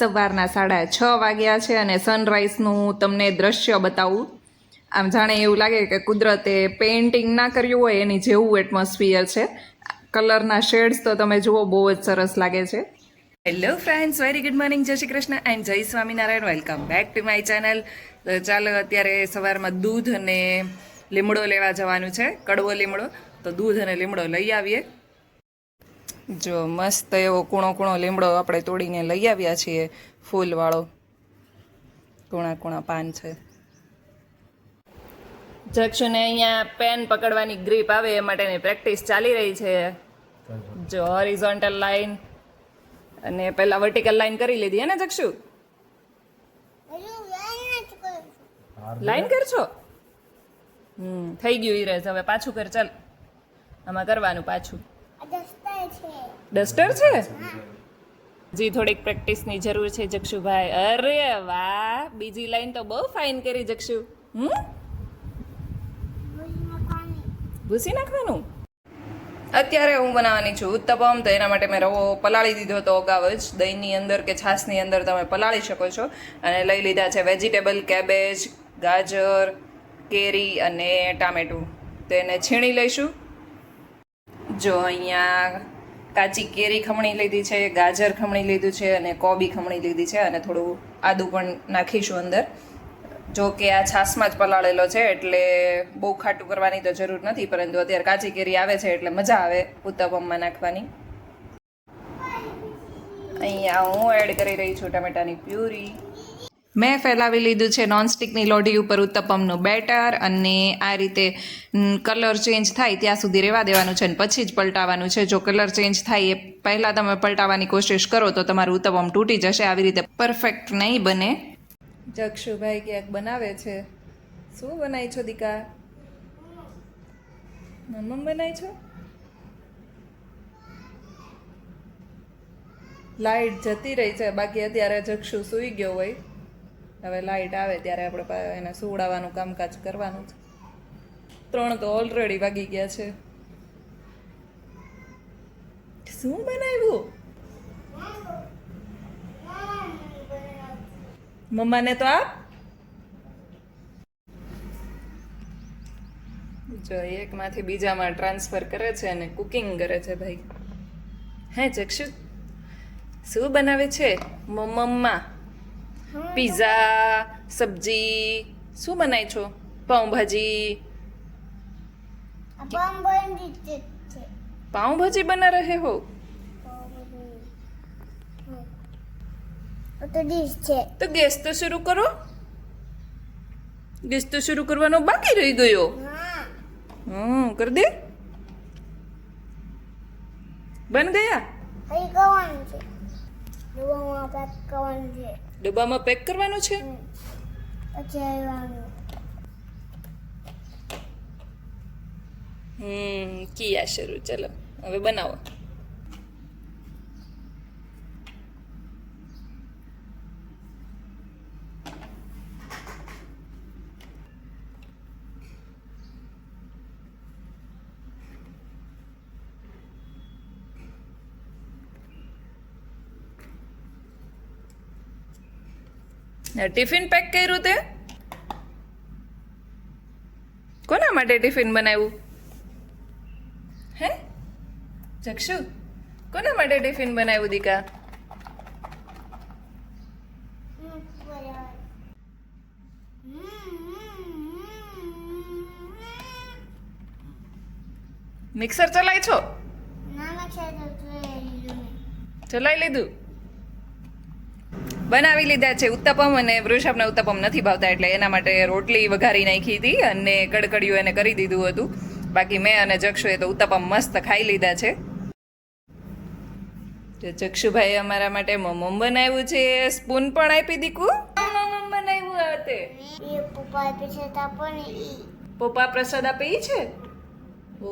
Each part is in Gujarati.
સવારના 6:30 વાગ્યા છે અને સનરાઈઝનું તમને દ્રશ્ય બતાવું. આમ જાણે એવું લાગે કે કુદરતે પેઇન્ટિંગ ના કર્યું હોય એની જેવું એટમોસ્ફિયર છે. કલરના શેડ્સ તો તમે જુઓ, બહુ જ સરસ લાગે છે. Hello friends, very good morning, જય શ્રી કૃષ્ણ એન્ડ જય Swaminarayan. Welcome back to my channel. તો ચાલો, અત્યારે સવારમાં દૂધ અને લીમડો લેવા જવાનું છે, કડવો લીમડો. તો દૂધ અને લીમડો લઈ આવીએ. જો મસ્ત એવો કૂણો કૂણો લીમડો આપણે તોડીને લઈ આવ્યા છીએ, ફૂલવાળો. કૂણા કૂણા પાન છે. જક્ષુને અહીંયા પેન પકડવાની ગ્રીપ આવે એ માટેની પ્રેક્ટિસ ચાલી રહી છે. જો હોરિઝોન્ટલ લાઈન અને પહેલા વર્ટિકલ લાઈન કરી લીધી હે ને જક્ષુ? લાઈન કરશો? થઈ ગયું ઈરેઝ. હવે પાછું કર. ચાલ, આમાં કરવાનું પાછું. ડસ્ટર છે? જી થોડીક પ્રેક્ટિસની જરૂર છે જક્ષુભાઈ. અરે વાહ, બીજી લાઈન તો બહુ ફાઇન કરી જક્ષુ. ભૂસી નાખવાનું. અત્યારે હું બનાવવાની છું ઉત્તપમ. તો એના માટે મેં રવો પલાળી દીધો હતો અગાઉ જ. દહીંની અંદર કે છાશની અંદર તમે પલાળી શકો છો. અને લઈ લીધા છે વેજીટેબલ, કેબેજ, ગાજર, કેરી અને ટામેટું. તો એને છીણી લઈશું. જો અહીંયા કાચી કેરી ખમણી લીધી છે, ગાજર ખમણી લીધું છે અને કોબી ખમણી લીધી છે અને થોડું આદું પણ નાખીશું અંદર. જો કે આ છાશમાં જ પલાળેલો છે એટલે બહુ ખાટું કરવાની તો જરૂર નથી, પરંતુ અત્યારે કાચી કેરી આવે છે એટલે મજા આવે ઉત્તપમમાં નાખવાની. અહીંયા હું એડ કરી રહી છું ટમેટાની પ્યુરી. મેં ફેલાવી લીધું છે નોનસ્ટિકની લોઢી ઉપર ઉત્તપમનું બેટર અને આ રીતે કલર ચેન્જ થાય ત્યાં સુધી રહેવા દેવાનું છે અને પછી જ પલટાવવાનું છે. જો કલર ચેન્જ થાય એ પહેલાં તમે પલટાવવાની કોશિશ કરો તો તમારું ઉત્તપમ તૂટી જશે. આવી રીતે પરફેક્ટ નહીં બને. જક્ષુભાઈ ક્યાંક બનાવે છે. શું બનાવી છો દીકા? મમ્મ બનાવી છો? લાઈટ જતી રહી છે, બાકી અત્યારે જક્ષુ સૂઈ ગયો હોય. હવે લાઈટ આવે ત્યારે આપણે એને સુવડાવવાનું કામકાજ કરવાનું છે. 3 તો ઓલરેડી વાગી ગયા છે. શું બનાવ્યું? મમ્માને તો આપ. જો એકમાંથી બીજામાં ટ્રાન્સફર કરે છે અને કુકિંગ કરે છે ભાઈ. હે જક્ષુ, શું બનાવે છે મમ્મા? પિઝા, સબ્જી શું બનાવી છો? પાઉંભાજી. પાઉંભાજી બના રહે હો? તો ગેસ તો શરૂ કરો. ગેસ તો શરૂ કરવાનો બાકી રહી ગયો. કર દે. બન ગયા? ડબ્બામાં પેક કરવાનું છે. કિયા શરૂ. ચલો હવે બનાવો. ટિફિન પેક કર્યું તે? કોના માટે ટિફિન બનાવ્યું? હે જક્ષુ, કોના માટે ટિફિન બનાવ્યું દીકા? મિક્સર ચલાય છો? ચલાવી લીધું. બનાવી લીધા છે ઉત્તપમ અને વૃષભને ઉત્તપમ નથી ભાવતા એટલે એના માટે રોટલી વઘારી નાખી હતી અને કડકડિયું એને કરી દીધું હતું. બાકી મેં અને જક્ષુએ તો ઉત્તપમ મસ્ત ખાઈ લીધા છે. જક્ષુભાઈ અમારા માટે મમમ બનાવ્યું છે. સ્પૂન પણ આપી દીકુ. મમમ બનાવ્યું તે પપ્પા પ્રસાદ આપે ઈ છે. ઓ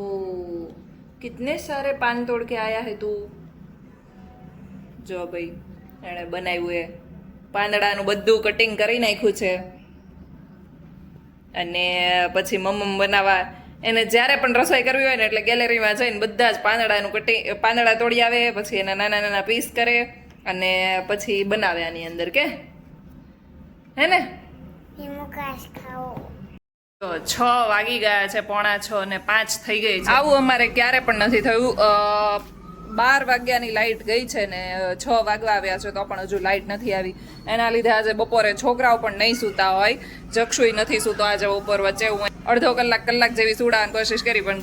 કિતને સારે પાન તોડ કે આયા હે તું. જો ભાઈ એણે બનાવ્યું એ પાંદડાનું બધું કટિંગ કરી નાખ્યું છે અને પછી મમ્મ બનાવવા એને જ્યારે પણ રસોઈ કરવી હોય ને એટલે ગેલેરીમાં જઈને બધા જ પાંદડા તોડી આવે, પછી એના નાના નાના પીસ કરે અને પછી બનાવે આની અંદર કે હે ને. તો 6 વાગી ગયા છે, 5:45 અને 5 થઈ ગઈ છે. આવું અમારે ક્યારે પણ નથી થયું. 12 વાગ્યાની લાઇટ ગઈ છે ને 6 વાગવા આવ્યા છે તો પણ હજુ લાઇટ નથી આવી. એના લીધે આજે બપોરે છોકરાઓ પણ નહીં સૂતા હોય, જક્ષુય નથી સૂતો આજે બપોર વચ્ચે. હું અડધો કલાક જેવી સુડાવાની કોશિશ કરી પણ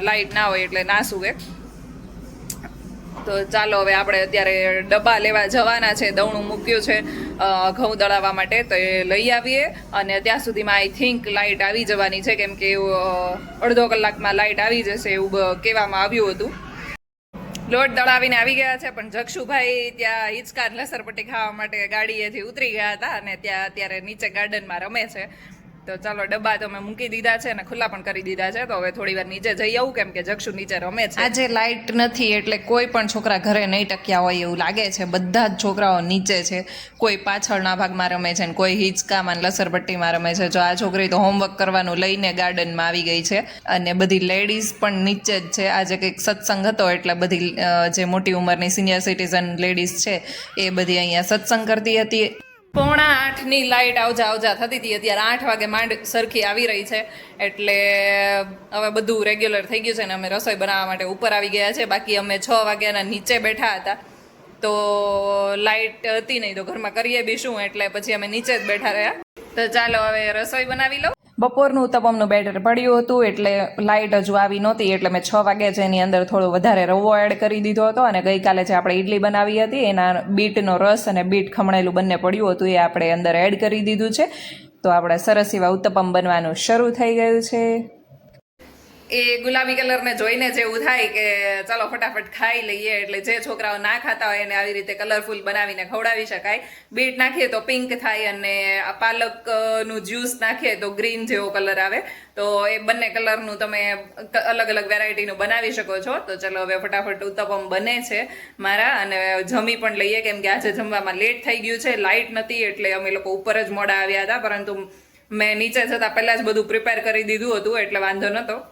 લાઇટ ના હોય એટલે ના સૂવે. તો ચાલો હવે આપણે અત્યારે ડબ્બા લેવા જવાના છે. દવણું મૂક્યું છે ઘઉં દળાવવા માટે, તો એ લઈ આવીએ અને ત્યાં સુધીમાં આઈ થિંક લાઇટ આવી જવાની છે, કેમ કે અડધો કલાકમાં લાઇટ આવી જશે એવું કહેવામાં આવ્યું હતું. લોટ દળાવીને આવી ગયા છે પણ જક્ષુભાઈ ત્યાં હિંચકા લસરપટ્ટી ખાવા માટે ગાડીએથી ઉતરી ગયા હતા અને ત્યાં અત્યારે નીચે ગાર્ડનમાં રમે છે. તો ચાલો ડબ્બા તો મેં મૂકી દીધા છે અને ખુલ્લા પણ કરી દીધા છે. તો હવે થોડી વાર નીચે જઈ આવું, કેમ કે જક્ષુ નીચે રમે છે. આજે લાઇટ નથી એટલે કોઈ પણ છોકરા ઘરે નહીં ટક્યા હોય એવું લાગે છે. બધા જ છોકરાઓ નીચે છે, કોઈ પાછળના ભાગમાં રમે છે ને કોઈ હિંચકામાં લસરપટ્ટીમાં રમે છે. જો આ છોકરી તો હોમવર્ક કરવાનું લઈને ગાર્ડનમાં આવી ગઈ છે અને બધી લેડીઝ પણ નીચે જ છે. આજે કંઈક સત્સંગ હતો એટલે બધી જે મોટી ઉંમરની સિનિયર સિટીઝન લેડીઝ છે એ બધી અહીંયા સત્સંગ કરતી હતી. 7:45ની લાઇટ આવજા થતી હતી, અત્યારે 8 વાગે માંડ સરખી આવી રહી છે. એટલે હવે બધું રેગ્યુલર થઈ ગયું છે ને અમે રસોઈ બનાવવા માટે ઉપર આવી ગયા છે. બાકી અમે 6 વાગ્યાના નીચે બેઠા હતા તો લાઇટ હતી નહીં તો ઘરમાં કરીએ બી શું, એટલે પછી અમે નીચે જ બેઠા રહ્યા. તો ચાલો હવે રસોઈ બનાવી લો. બપોરનું ઉત્તપમનું બેટર પડ્યું હતું એટલે લાઇટ હજુ આવી નહોતી એટલે મેં 6 વાગ્યા છે એની અંદર થોડો વધારે રવો એડ કરી દીધો હતો. અને ગઈકાલે જે આપણે ઇડલી બનાવી હતી એના બીટનો રસ અને બીટ ખમણેલું બંને પડ્યું હતું એ આપણે અંદર એડ કરી દીધું છે. તો આપણે સરસ એવા ઉત્તપમ બનવાનું શરૂ થઈ ગયું છે. એ ગુલાબી કલરને જોઈને જ એવું થાય કે ચાલો ફટાફટ ખાઈ લઈએ. એટલે જે છોકરાઓ ના ખાતા હોય એને આવી રીતે કલરફુલ બનાવીને ખવડાવી શકાય. બીટ નાખીએ તો પિંક થાય અને પાલકનું જ્યુસ નાખીએ તો ગ્રીન જેવો કલર આવે. તો એ બંને કલરનું તમે અલગ અલગ વેરાયટીનું બનાવી શકો છો. તો ચલો હવે ફટાફટ ઉત્તપમ બને છે મારા અને જમી પણ લઈએ, કેમ કે આજે જમવામાં લેટ થઈ ગયું છે. લાઇટ નથી એટલે અમે લોકો ઉપર જ મોડા આવ્યા હતા, પરંતુ મેં નીચે જતાં પહેલાં જ બધું પ્રિપેર કરી દીધું હતું એટલે વાંધો નહોતો.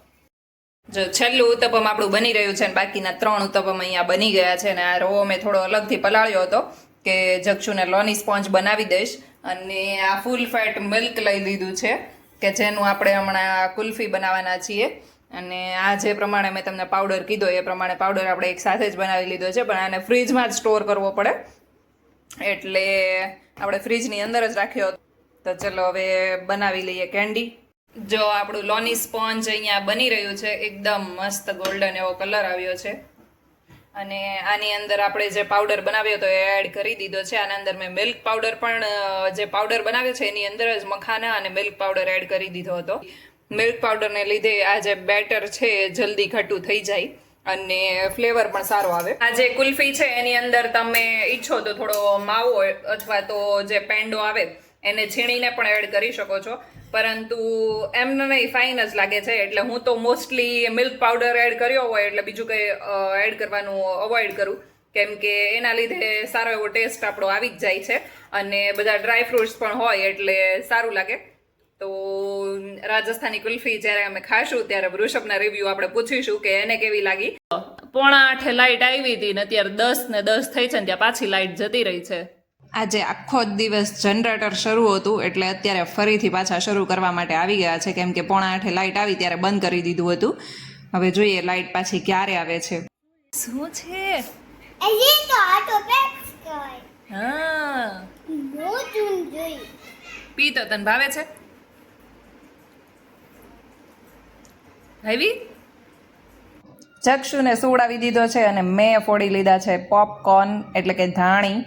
જો છેલ્લું ઉત્તપમ આપણું બની રહ્યું છે અને બાકીના 3 ઉત્તપમ અહીંયા બની ગયા છે. અને આ રવો મેં થોડો અલગથી પલાળ્યો હતો કે જક્ષુને લોની સ્પોન્જ બનાવી દઈશ. અને આ ફૂલ ફેટ મિલ્ક લઈ લીધું છે કે જેનું આપણે હમણાં કુલ્ફી બનાવવાના છીએ. અને આ જે પ્રમાણે મેં તમને પાવડર કીધો એ પ્રમાણે પાવડર આપણે એક સાથે જ બનાવી લીધો છે, પણ આને ફ્રીજમાં જ સ્ટોર કરવો પડે એટલે આપણે ફ્રીજની અંદર જ રાખ્યો. તો ચલો હવે બનાવી લઈએ કેન્ડી. જો આપણું લોની સ્પોન્જ અહીંયા બની રહ્યું છે, એકદમ મસ્ત ગોલ્ડન એવો કલર આવ્યો છે. અને આની અંદર આપણે જે પાવડર બનાવ્યો હતો એ એડ કરી દીધો છે. આના અંદર મેં મિલ્ક પાવડર પણ જે પાવડર બનાવ્યો છે એની અંદર જ મખાના અને મિલ્ક પાવડર એડ કરી દીધો હતો. મિલ્ક પાવડરને લીધે આ જે બેટર છે એ જલ્દી ઘટું થઈ જાય અને ફ્લેવર પણ સારો આવે. આ જે કુલ્ફી છે એની અંદર તમે ઈચ્છો તો થોડો માવો અથવા તો જે પેંડો આવે એને છીણીને પણ એડ કરી શકો છો, પરંતુ એમને નહીં ફાઇન જ લાગે છે. એટલે હું તો મોસ્ટલી મિલ્ક પાવડર એડ કર્યો હોય એટલે બીજું કંઈ એડ કરવાનું અવોઇડ કરું, કેમ કે એના લીધે સારો એવો ટેસ્ટ આપણો આવી જ જાય છે અને બધા ડ્રાય ફ્રૂટ્સ પણ હોય એટલે સારું લાગે. તો રાજસ્થાની કુલ્ફી જ્યારે અમે ખાશું ત્યારે વૃષભના રિવ્યૂ આપણે પૂછીશું કે એને કેવી લાગી. 7:45 લાઇટ આવી હતી ને અત્યારે 10 ને 10 થઈ છે ને ત્યાં પાછી લાઇટ જતી રહી છે. આજે આખો જ દિવસ જનરેટર શરૂ હતું એટલે અત્યારે ફરીથી પાછા શરૂ કરવા માટે આવી ગયા છે, કેમ કે 7:45 લાઇટ આવી ત્યારે બંધ કરી દીધું હતું. હવે જોઈએ લાઇટ પાછી ક્યારે આવે છે. શું છે? હા પી તો તને ભાવે છે? જક્ષુને સુવડાવી દીધો છે અને મેં ફોડી લીધા છે પોપકોર્ન એટલે કે ધાણી.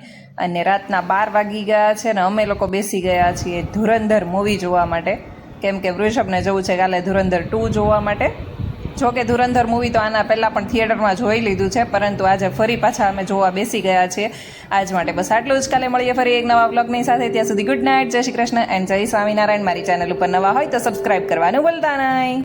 અને રાતના 12 વાગી ગયા છે ને અમે લોકો બેસી ગયા છીએ ધુરંધર મૂવી જોવા માટે, કેમ કે વૃષભને જવું છે કાલે ધુરંધર 2 જોવા માટે. જોકે ધુરંધર મૂવી તો આના પહેલાં પણ થિયેટરમાં જોઈ લીધું છે, પરંતુ આજે ફરી પાછા અમે જોવા બેસી ગયા છીએ. આજ માટે બસ આટલું જ. કાલે મળીએ ફરી એક નવા વ્લોગની સાથે. ત્યાં સુધી ગુડ નાઇટ, જય શ્રી કૃષ્ણ એન્ડ જય સ્વામિનારાયણ. મારી ચેનલ ઉપર નવા હોય તો સબસ્ક્રાઈબ કરવાનું ભૂલતા નહીં.